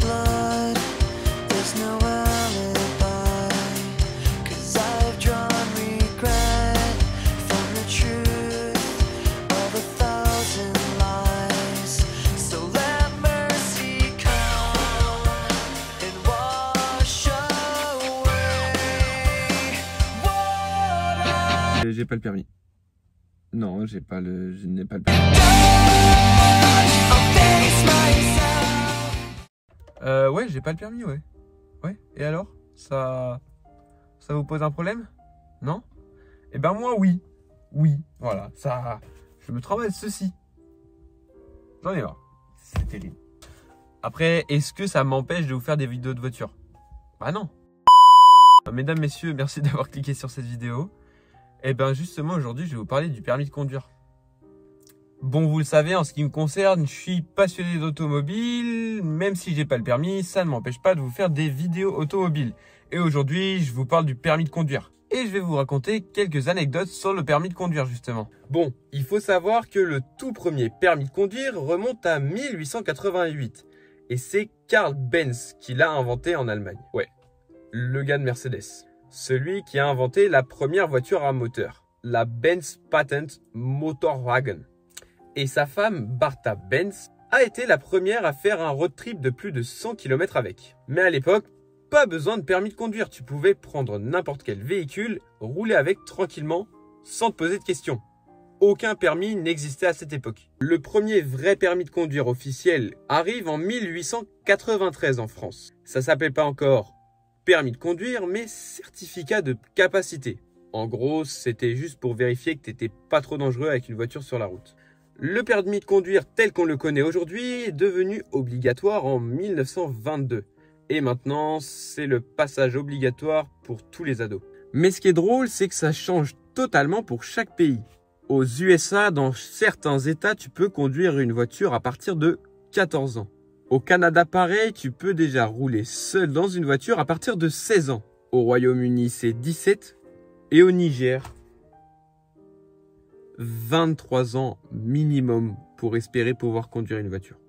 blood, there's no alibi, 'cause I've drawn regret from the truth of 1,000 lies. So let mercy come and wash away what J'ai pas le permis. Non, je n'ai pas le permis. Ouais, j'ai pas le permis, ouais. Ouais, et alors? Ça vous pose un problème? Non? Eh ben moi, oui. Oui, voilà, ça... Je me travaille ceci. J'en ai marre. C'est terrible. Après, est-ce que ça m'empêche de vous faire des vidéos de voiture? Bah non. Mesdames, messieurs, merci d'avoir cliqué sur cette vidéo. Et bien justement, aujourd'hui, je vais vous parler du permis de conduire. Bon, vous le savez, en ce qui me concerne, je suis passionné d'automobile. Même si j'ai pas le permis, ça ne m'empêche pas de vous faire des vidéos automobiles. Et aujourd'hui, je vous parle du permis de conduire. Et je vais vous raconter quelques anecdotes sur le permis de conduire, justement. Bon, il faut savoir que le tout premier permis de conduire remonte à 1888. Et c'est Karl Benz qui l'a inventé en Allemagne. Ouais, le gars de Mercedes. Celui qui a inventé la première voiture à moteur, la Benz Patent Motorwagen. Et sa femme, Bartha Benz, a été la première à faire un road trip de plus de 100 km avec. Mais à l'époque, pas besoin de permis de conduire. Tu pouvais prendre n'importe quel véhicule, rouler avec tranquillement, sans te poser de questions. Aucun permis n'existait à cette époque. Le premier vrai permis de conduire officiel arrive en 1893 en France. Ça s'appelait pas encore permis de conduire, mais certificat de capacité. En gros, c'était juste pour vérifier que tu n'étais pas trop dangereux avec une voiture sur la route. Le permis de conduire tel qu'on le connaît aujourd'hui est devenu obligatoire en 1922. Et maintenant, c'est le passage obligatoire pour tous les ados. Mais ce qui est drôle, c'est que ça change totalement pour chaque pays. Aux USA, dans certains États, tu peux conduire une voiture à partir de 14 ans. Au Canada, pareil, tu peux déjà rouler seul dans une voiture à partir de 16 ans. Au Royaume-Uni, c'est 17. Et au Niger, 23 ans minimum pour espérer pouvoir conduire une voiture.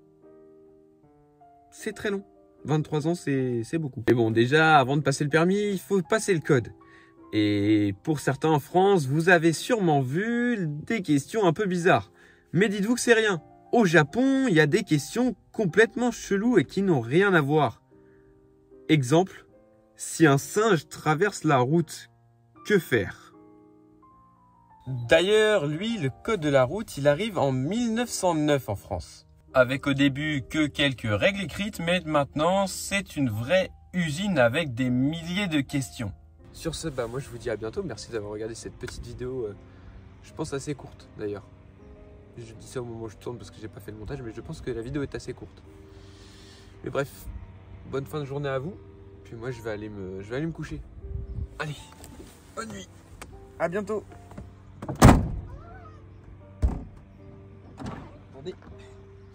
C'est très long. 23 ans, c'est beaucoup. Mais bon, déjà, avant de passer le permis, il faut passer le code. Et pour certains en France, vous avez sûrement vu des questions un peu bizarres. Mais dites-vous que c'est rien. Au Japon, il y a des questions complètement cheloues et qui n'ont rien à voir. Exemple, si un singe traverse la route, que faire? D'ailleurs, lui, le code de la route, il arrive en 1909 en France. Avec au début que quelques règles écrites, mais maintenant, c'est une vraie usine avec des milliers de questions. Sur ce, moi je vous dis à bientôt. Merci d'avoir regardé cette petite vidéo, je pense assez courte d'ailleurs. Je dis ça au moment où je tourne parce que j'ai pas fait le montage, mais je pense que la vidéo est assez courte. Mais bref, bonne fin de journée à vous. Puis moi je vais aller me coucher. Allez, bonne nuit. À bientôt. Attendez,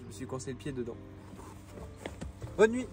je me suis coincé le pied dedans. Bonne nuit.